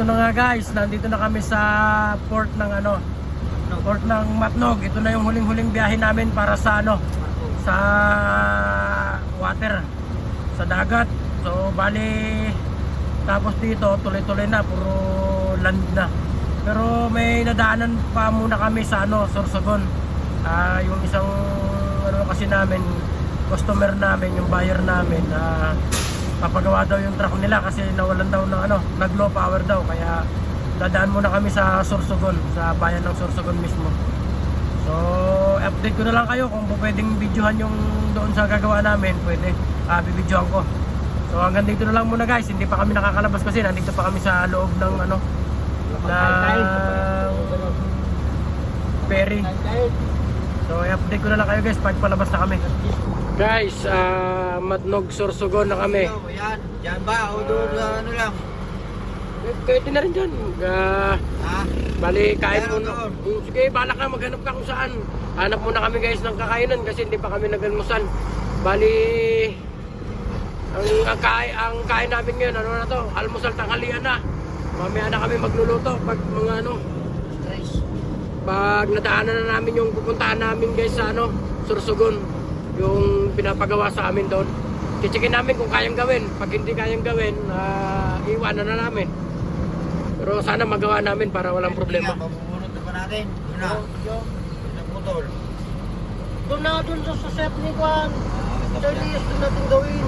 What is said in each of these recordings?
ito na nga guys, nandito na kami sa port ng port ng Matnog. Ito na yung huling-huling biyahe namin para sa sa water, sa dagat. So bali, tapos dito tuloy-tuloy na, puro land na. Pero may nadaanan pa muna kami sa Sorsogon. Yung isang kasi namin, customer namin, yung buyer namin, papagawa daw yung truck nila kasi nawalan daw ng nag-low power daw, kaya dadaan muna kami sa Sorsogon, sa bayan ng Sorsogon mismo. So update ko na lang kayo kung pwedeng videohan yung doon sa gagawa namin, pwede bibidyohan ko. So hanggang dito na lang muna guys, hindi pa kami nakakalabas kasi nandito pa kami sa loob ng ng ferry. So i-update ko na lang kayo guys pag palabas na kami. Guys, Matnog Sorsogon na kami. Yan, dyan ba? O doon lang? Pwede na rin dyan. Bali, kain muna. Sige, balak na, maghanap ka kung saan. Hanap muna kami guys ng kakainan kasi hindi pa kami nag-almusal. Bali, ang kain namin ngayon, na to? Almusal tanghalian na. Mamaya na kami magluluto pag mga pag nadaanan na namin yung pupuntahan namin guys sa Sorsogon, yung pinapagawa sa amin doon. Chichikin namin kung kayang gawin. Pag hindi kayang gawin, iwanan na namin. Pero sana magawa namin para walang problema. Pabubunot na ba natin? Doon na. Naputol. Doon na, doon sa set ni Juan. Charlie, doon natin gawin.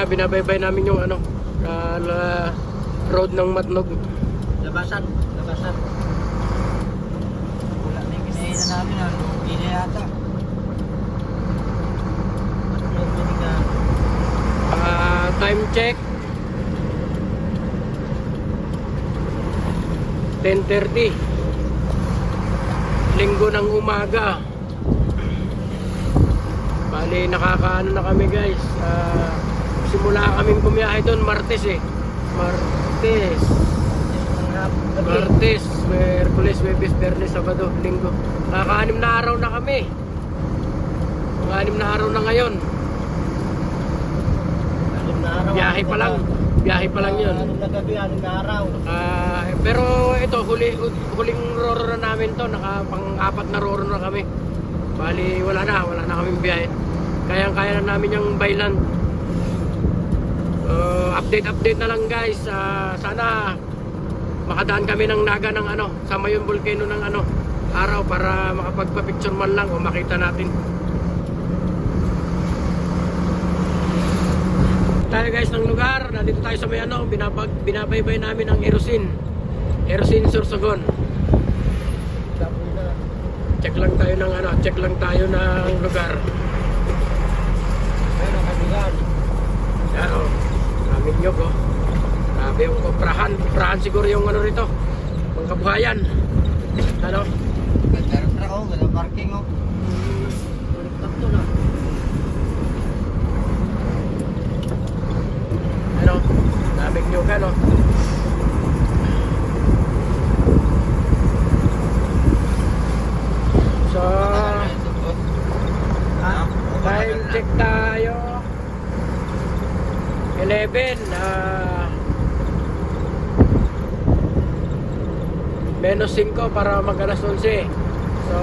Binabaybay namin yung road ng Matnog. Labasan. Wala na yung kinainan namin. Hindi na yata. Time check 10:30, linggo ng umaga. Bali nakakaano na kami guys. Simula kaming bumiyahe doon Martes, Miyerkules, Huwebes, Biyernes, Sabado, Linggo. Nakaka-6 na araw na kami. Mga 6 na araw na ngayon. Biyahe pa lang yun. Pero ito, huling roro na namin to. Pang-4 na roro na kami. Bali, wala na kaming biyahe. Kaya na namin yung byland. Update na lang guys. Sana makadaan kami ng naga ng sa Mayon Volcano ng araw para makapagpa-picture man lang o makita natin. Tayo guys ng lugar, nandito tayo sa may binabaybay namin ang Erosin Sorsogon. Check lang tayo ng lugar. Ayun ang kabigan. Aming nyog grabe yung prahan siguro yung rito, mga kabuhayan. Ganda rin truck ganda parking Takto na. aming nyog So time check tayo 11, -5 para mag-alas 11. So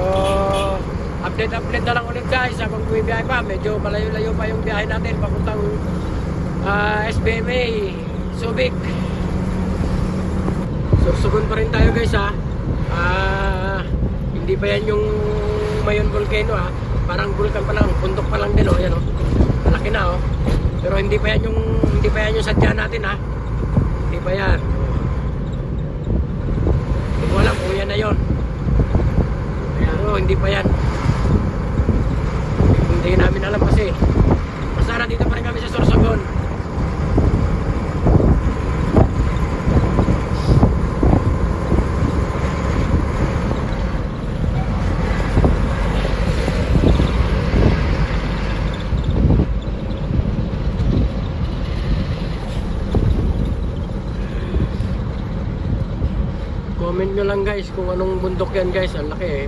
update na lang ulit guys habang bumibiyahe pa. Medyo malayo-layo pa yung biyahe natin papuntang SBMA Subic. Sorsogon pa rin tayo guys hindi pa yan yung Mayon Volcano parang vulkan pa lang, bundok pa lang din yan malaki na pero hindi pa yan yung sadya natin hindi pa yan. Hindi ko alam kung yan na yun, pero hindi pa yan, hindi namin alam kasi basta nandito pa rin kami sa Sorsogon. na lang guys kung anong bundok yan guys. Ang laki eh.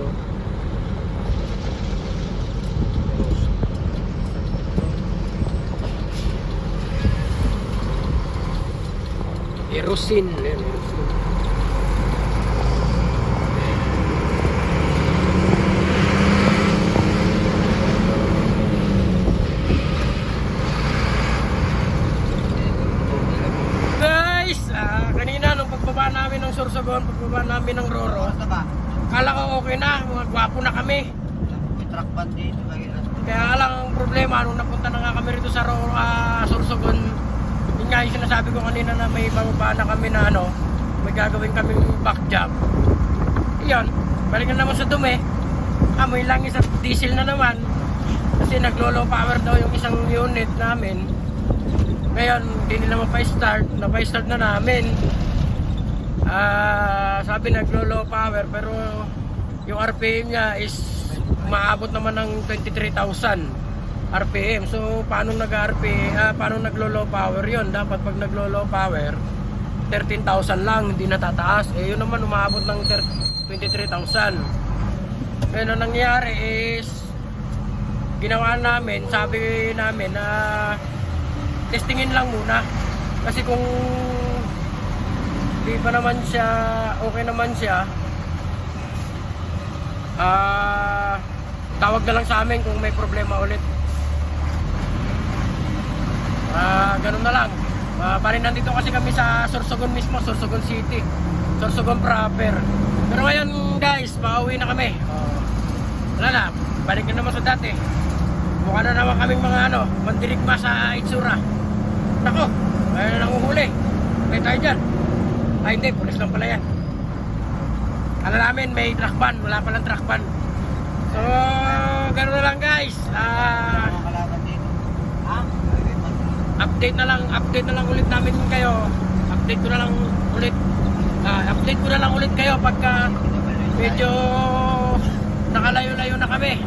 Erosin. Ayan, Erosin. Guys, kanina nung pagbaba namin ng Sorsogon, pagbaba namin ng Roro, Basta ba? kala ko okay na, mga gwapo na kami. May truck band dito. Lagi na. Kaya lang ang problema, nung napunta na nga kami rito sa Sorsogon, yun nga yung sinasabi ko kanina na may bababa na kami na ano, may gagawin kaming back job. Iyon, balikan naman sa dumi, amoy langis at diesel na naman. Kasi naglo-low power daw yung isang unit namin. Ngayon, hindi nila mapa-start, napa-start na namin. Sabi naglo-low power pero yung RPM niya is maabot naman ng 23,000 RPM. So paano paano naglo-low power yon? Dapat pag naglo-low power 13,000 lang, hindi natataas. Eh yun naman umaabot ng 23,000. Ngayon ang nangyari is ginawa namin, sabi namin na testingin lang muna. Kasi kung di pa naman siya, okay naman siya, tawag na lang sa amin kung may problema ulit. Ganun na lang. Bali nandito kasi kami sa Sorsogon mismo, Sorsogon City, Sorsogon proper. Pero ngayon guys, pauwi na kami. Wala na, balik na naman sa dati. Mukha na naman kaming mga mandirigma sa itsura. Nako, ayaw na nanguhuli. May tayo dyan. Ay hindi, pulis lang pala yan. Kala namin may truck ban, wala palang truck ban. So, gano'n na lang guys. Mga kalaban dito. Ha? Update na lang ulit namin kayo. Update ko na lang ulit kayo pagka medyo nakalayo-layo na kami.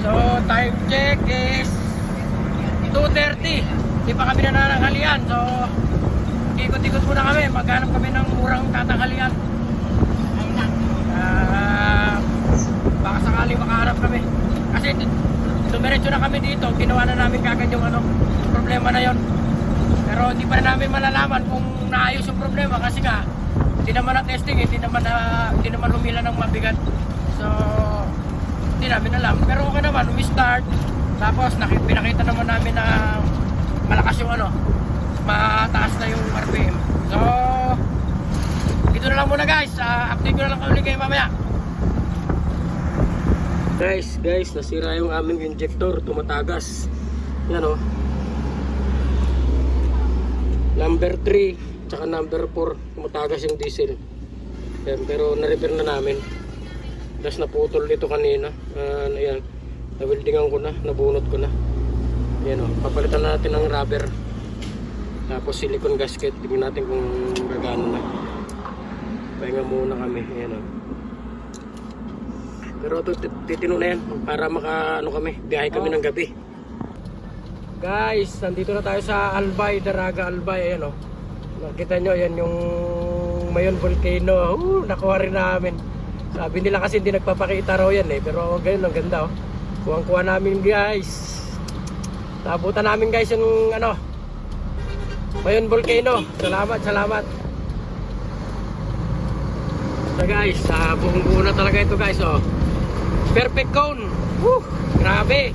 So, time check is 2:30. Di pa kami nananghalian. So, ikot-ikot muna kami. Maghanap kami ng murang tatanghalian. Baka sakali makaharap kami. Kasi dumiretso na kami dito. Ginawa na namin kagad yung problema na yon. Pero hindi pa namin malalaman kung naayos yung problema. Kasi nga, hindi naman na testing. Hindi naman humila ng mabigat. So, hindi namin alam. Pero okay naman, we start. Tapos pinakita naman namin na malakas yung mataas na yung RPM. So, dito na lang muna guys. Update ko na lang kami kayo mamaya. Guys, nasira yung aming injector. Tumatagas. Yan number 3 tsaka number 4 tumatagas yung diesel. Yan, pero na-repair na namin. Tapos naputol dito kanina. Ayan, na-weldingan ko na, nabunot ko na. Yan papalitan natin ng rubber. Tapos silicone gasket. Tingnan natin kung gagano na. Pahinga muna kami. Ayan Pero titino na yan para kami, biyahe kami ng gabi. Guys, nandito na tayo sa Albay, Daraga Albay. Ayan nakita nyo, yan yung Mayon Volcano. Nakuha rin namin. Sabi nila kasi hindi nagpapakita raw yan pero ganyan, ang ganda kuha namin guys. Tabutan namin guys yung Mayon Volcano. Salamat. So guys, buong-buo na talaga ito guys. Perfect cone. Grabe.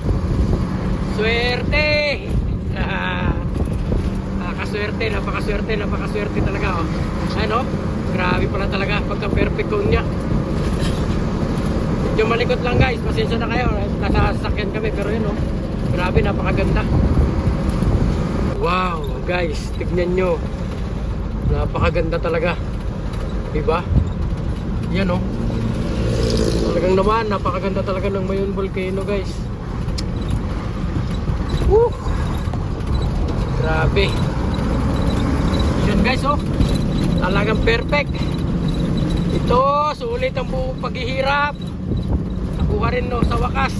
Swerte. Napakaswerte talaga grabe pala talaga pagka perfect cone niya. Medyo malikot lang guys, pasensya na kayo. Nasa sasakyan kami pero yun grabe, napakaganda. Wow guys, tignan nyo. Napakaganda talaga. Diba? Yan talagang naman, napakaganda talaga ng Mayon Volcano guys. Grabe. Yan guys talagang perfect. Ito, sulit ang buong paghihirap. Nakuha rin sa wakas.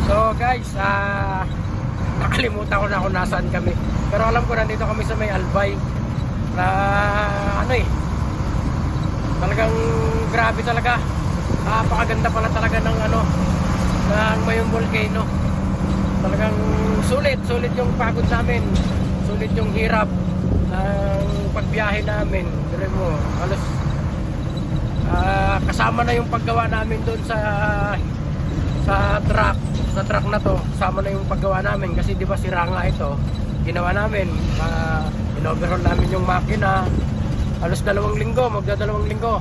So guys, nakalimutan ko na kung nasaan kami. Pero alam ko nandito kami sa may Albay. Talagang grabe talaga. Napakaganda pala talaga ng ano, ng Mayong Volcano. Talagang sulit yung pagod namin. Sulit yung hirap ng pagbiyahe namin. Dire mo, halos kasama na yung paggawa namin doon sa truck na to. Kasama na yung paggawa namin kasi di ba sira nga ito. Ginawa namin, in-overhaul namin yung makina. Halos 2 linggo, magda-2 linggo.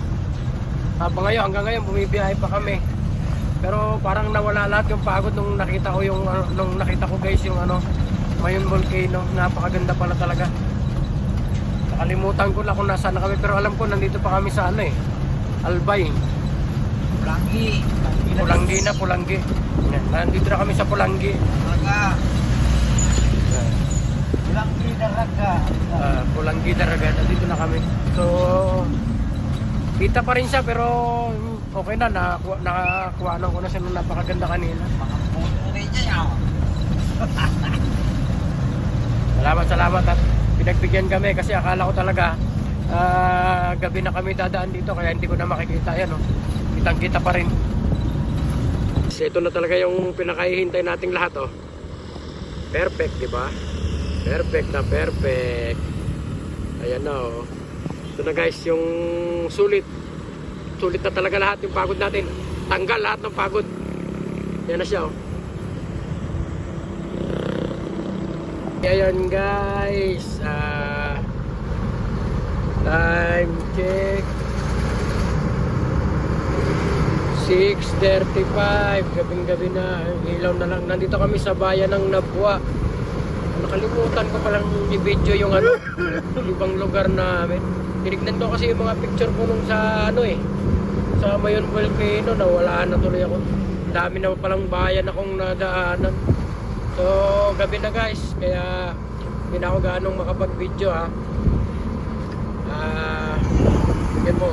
Hanggang ngayon bumibiyahe pa kami. Pero parang nawala lahat yung pagod nung nakita ko guys yung ano, Mayong Volcano. Napakaganda pala talaga. Nakalimutan ko lang kung nasaan na kami, pero alam ko nandito pa kami sa ano eh, Albay. Pulangi. Yan, nandito na kami sa Pulangi. Pulangi Daraga, nandito na kami. So, kita pa rin siya pero okay na, nakakuha ko na siya nung napakaganda kanina. Salamat at pinagbigyan kami kasi akala ko talaga gabi na kami dadaan dito kaya hindi ko na makikita yan, oh. Kitang-kita pa rin. Kasi ito na talaga yung pinakahihintay nating lahat, oh. Perfect, di ba? Perfect. Ayan na, oh. Ito na guys, yung sulit na talaga lahat yung pagod natin. Tanggal lahat ng pagod. Yan na siya, oh. Ayan guys, time check 6:35, gabing-gabi na, ilaw na lang. Nandito kami sa bayan ng Nabua. Nakalimutan ko palang i-video yung ano, ibang lugar namin. Tinignan ko kasi yung mga picture ko nung sa ano eh, sa Mayong Volcano, nawala na tuloy ako. Dami na palang bayan akong nadaanan. So, gabi na guys, kaya hindi na ako gaanong makapag-video ha. Tingnan mo,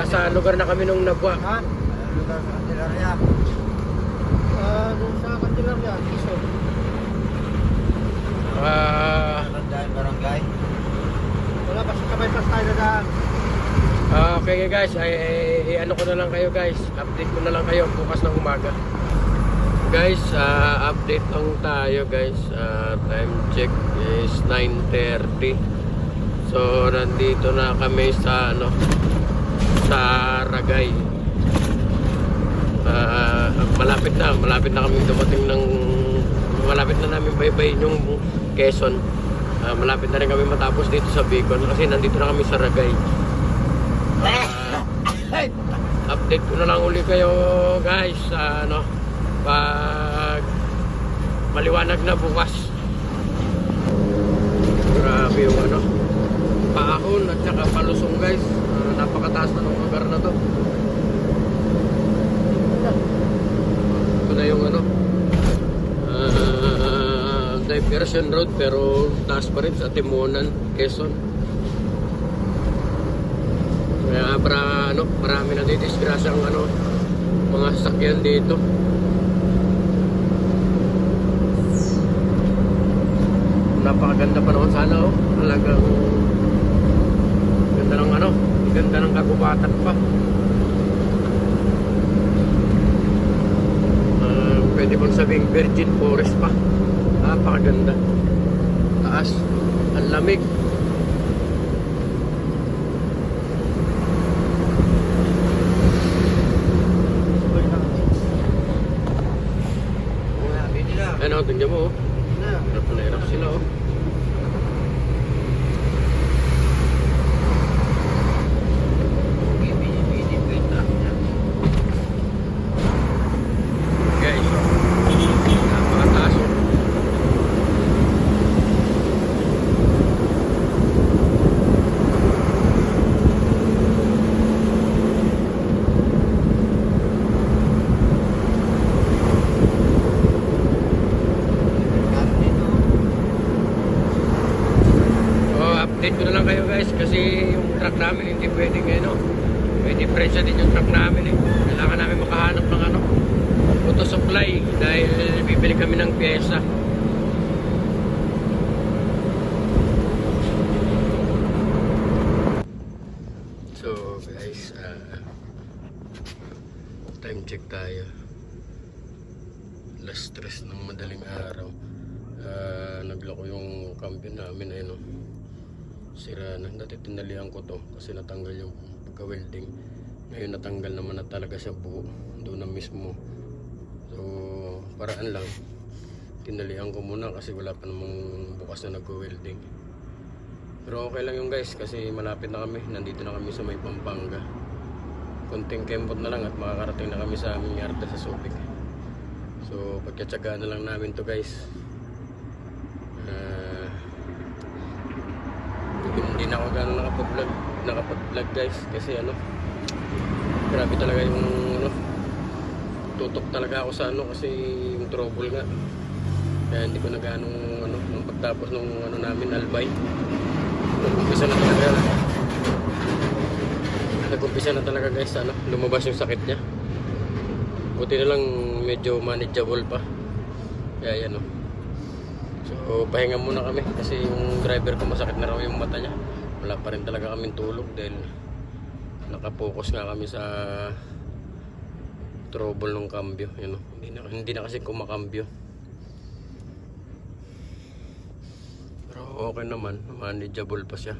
sa lugar na kami nung Nabua. Lugar sa Candelaria. Doon sa Candelaria, Quezon. Barangay. Wala ba sa Kabay-Pas tayo na daan? Okay guys, ano ko na lang kayo guys, update ko na lang kayo bukas ng umaga. Guys, update lang tayo guys. Time check is 9:30. So nandito na kami sa ano, sa Ragay. Malapit na kami dumating ng, malapit na namin baybay yung Quezon. Malapit na rin kami matapos dito sa Bicol kasi nandito na kami sa Ragay. Update ko na lang uli kayo guys sa ano, pag maliwanag na bukas. Grabe yung ano, paahon at saka palusong guys. Napakataas na ng lugar na to. Ito na yung ano, diversion road pero taas pa rin sa Timonan, Quezon. Kaya marami na didisgrasya ang ano, mga sasakyan dito. Napakaganda pa noon sana, oh. Talagang ganda ng ano, ganda ng kagubatan pa. Pwede bang sabing virgin forest pa. Napakaganda. Taas, ang lamig. Ano, tingnan mo, oh. Hirap na hirap sila, oh. Guys, napakataas, oh. Update ko na lang kayo guys kasi yung truck namin hindi pwedeng ano, may diferensya din yung truck namin eh. Kailangan namin makahanap ng ano, auto supply dahil bibili kami ng pyesa. So Time check tayo. Last stress ng madaling araw. Naglako yung cambio namin ay no. Sira na. Dati tinalihan ko to kasi natanggal yung pagka-welding. Ngayon natanggal naman na talaga sa buo. Doon na mismo. So paraan lang. Tinalihan ko muna kasi wala pa namang bukas na nag-welding. Pero okay lang yung guys kasi malapit na kami. Nandito na kami sa may Pampanga. Konting kembot na lang at makakarating na kami sa aming yard sa Subic. So pagkatsagaan na lang namin to guys. Hindi na ako gano'n nakapag-vlog guys kasi ano, grabe talaga yung ano, tutok talaga ako sa ano kasi yung trouble nga. Kaya hindi ko na gano'ng ano, nung pagtapos nung ano namin albay, nag-umpisa na talaga guys, ano, lumabas yung sakit niya. Buti na lang medyo manageable pa. Kaya yan o. So pahinga muna kami kasi yung driver ko masakit na raw yung mata niya. Wala pa rin talaga kaming tulog dahil nakapokus nga kami sa trouble ng cambio. Yan o. Hindi na kasi kumakambyo. Pero okay naman, manageable pa siya.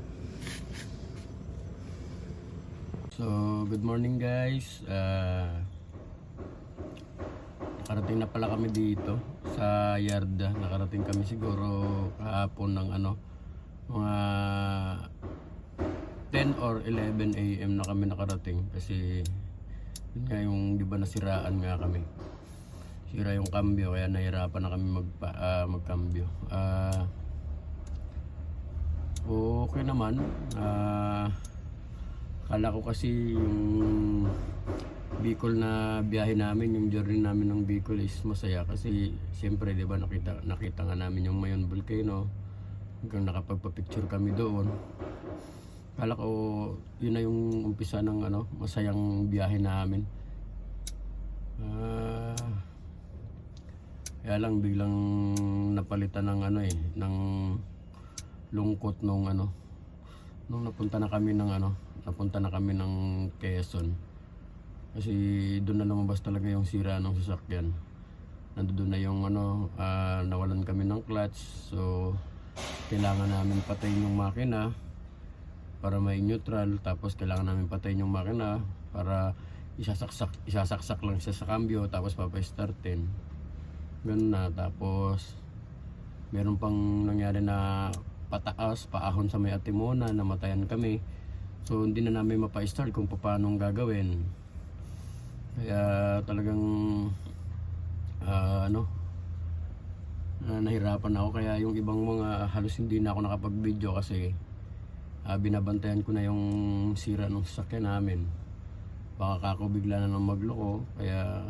So good morning guys. Nakarating na pala kami dito sa yard. Nakarating kami siguro kahapon ng ano, mga 10 or 11 AM na kami nakarating kasi yun nga yung di ba nasiraan nga kami. Sira yung cambio kaya nahirapan na kami magcambio. Okay naman. Kala ko kasi yung Bicol na biyahe namin, yung journey namin ng Bicol is masaya kasi siyempre 'di ba nakita nga namin yung Mayon Volcano. Hanggang nakapagpa-picture kami doon. Kala ko yun na yung umpisa ng ano, masayang biyahe namin. Kaya lang biglang napalitan ng ano ng lungkot nung ano, nung napunta na kami ng Quezon. Kasi doon na lumabas talaga yung sira ng sasakyan. Nandoon na yung ano, nawalan kami ng clutch. So kailangan namin patayin yung makina para may neutral. Tapos kailangan namin patayin yung makina para isasaksak lang siya sa cambio. Tapos papay-startin. Ganun na. Tapos meron pang nangyari na paahon sa may Atimona, namatayan kami. So hindi na namin mapa-start kung paano gagawin. Kaya talagang nahirapan ako. Kaya yung ibang mga halos hindi na ako nakapag-video kasi binabantayan ko na yung sira ng sasakyan namin. Baka ako bigla na nang magloko. Kaya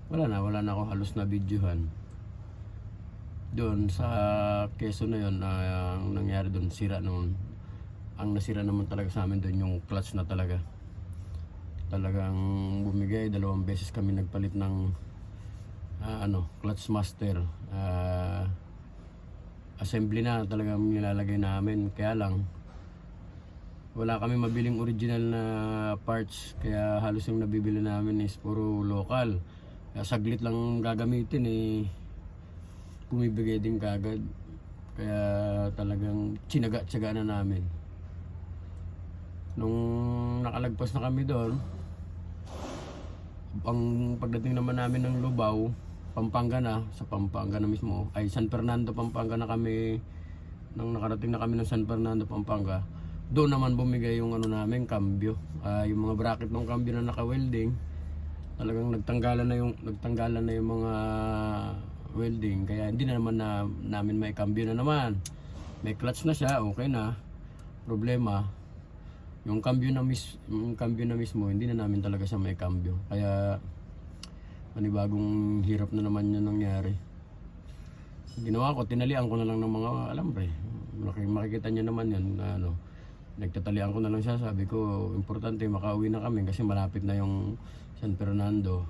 wala na ako halos na videohan. Doon sa Quezon na yun, ang nangyari doon, sira noon. Ang nasira naman talaga sa amin doon yung clutch na talaga. Talagang bumigay, 2 beses kami nagpalit ng clutch master. Assembly na talagang nilalagay namin. Kaya lang wala kami mabiling original na parts, kaya halos yung nabibili namin is puro local. Kaya saglit lang gagamitin bumibigay din kagad. Kaya talagang tinaga-tiyaga na namin. Nung nakalagpas na kami doon, ang pagdating naman namin ng Lubao, Pampanga na, sa Pampanga na mismo, ay San Fernando, Pampanga na kami. Nang nakarating na kami ng San Fernando, Pampanga, doon naman bumigay yung ano namin, cambio. Yung mga bracket ng cambio na naka-welding, talagang nagtanggalan na yung mga welding, kaya hindi na naman namin may cambio na naman. May clutch na siya, okay na. Problema, yung cambio na mismo, hindi na namin talaga siya may cambio. Kaya panibagong hirap na naman yun nangyari. Ginawa ko, tinalian ko na lang ng mga alambre. Makikita niyo naman yun, nagtatalian ko na lang siya. Sabi ko, importante makauwi na kami kasi malapit na yung San Fernando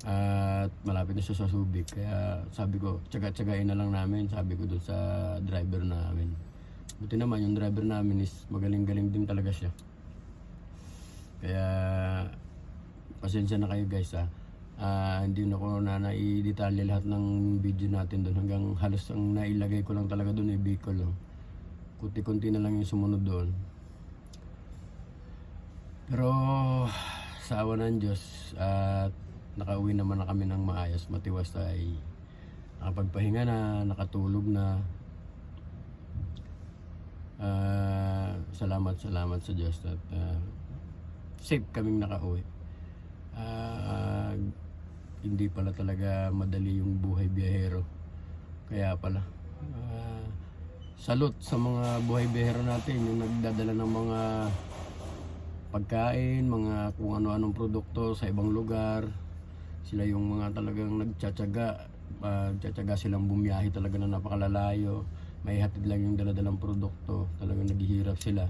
at malapit na siya sa Subic. Kaya sabi ko, tsaga-tsagain na lang namin, sabi ko doon sa driver namin. Buti naman yung driver namin is magaling-galing din talaga siya. Kaya pasensya na kayo guys ha. Hindi na ko na naidetalye lahat ng video natin doon, hanggang halos ang nailagay ko lang talaga doon ay Bicol lang. Kunti-kunti na lang yung sumunod doon. Pero sa awa ng Diyos at nakauwi naman na kami ng maayos, matiwasay, nakapagpahinga na, nakatulog na. Salamat sa Diyos at safe kaming nakauwi. Hindi pala talaga madali yung buhay biyahero. Kaya pala salute sa mga buhay biyahero natin, yung nagdadala ng mga pagkain, mga kung ano-anong produkto sa ibang lugar. Sila yung mga talagang nagtsatsaga silang bumiyahe talaga na napakalalayo. May hatid lang yung daladalang produkto, talagang naghihirap sila.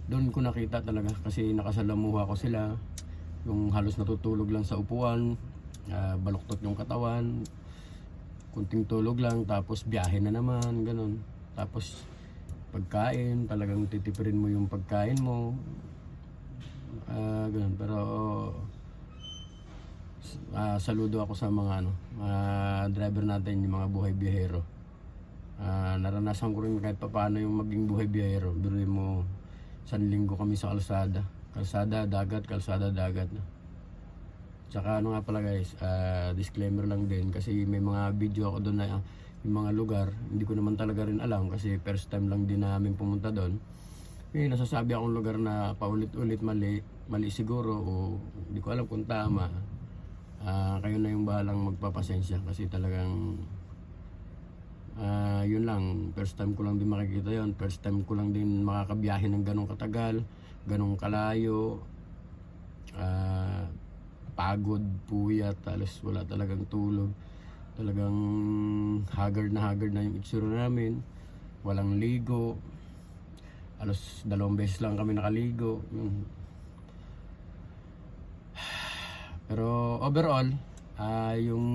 Doon ko nakita talaga kasi nakasalamuha ko sila, yung halos natutulog lang sa upuan, baluktot yung katawan, kunting tulog lang, tapos biyahe na naman, ganun. Tapos pagkain, talagang titipirin mo yung pagkain mo, ganun. Pero saludo ako sa mga driver natin, yung mga buhay biyahero. Naranasan ko rin kahit paano yung maging buhay biyahero. Biruin mo, 1 linggo kami sa kalsada dagat. Tsaka ano nga pala guys, disclaimer lang din kasi may mga video ako doon na yung mga lugar hindi ko naman talaga rin alam kasi first time lang din namin pumunta doon. May nasasabi akong lugar na paulit-ulit mali siguro, o hindi ko alam kung tama. Kayo na yung bahalang magpapasensya kasi talagang yun lang, first time ko lang din makikita yon, first time ko lang din makakabiyahe ng ganong katagal, ganong kalayo. Pagod, puyat, talos wala talagang tulog, talagang haggard na yung itsura namin, walang ligo, alos 2 beses lang kami nakaligo. Pero overall, yung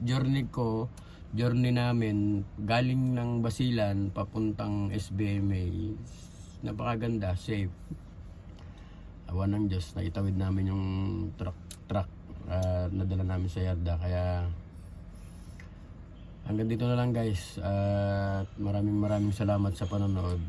journey namin galing ng Basilan papuntang SBMA, napakaganda, safe. Awa ng Diyos, naitawid namin yung truck nadala namin sa yarda. Kaya hanggang dito na lang guys, at maraming salamat sa panonood.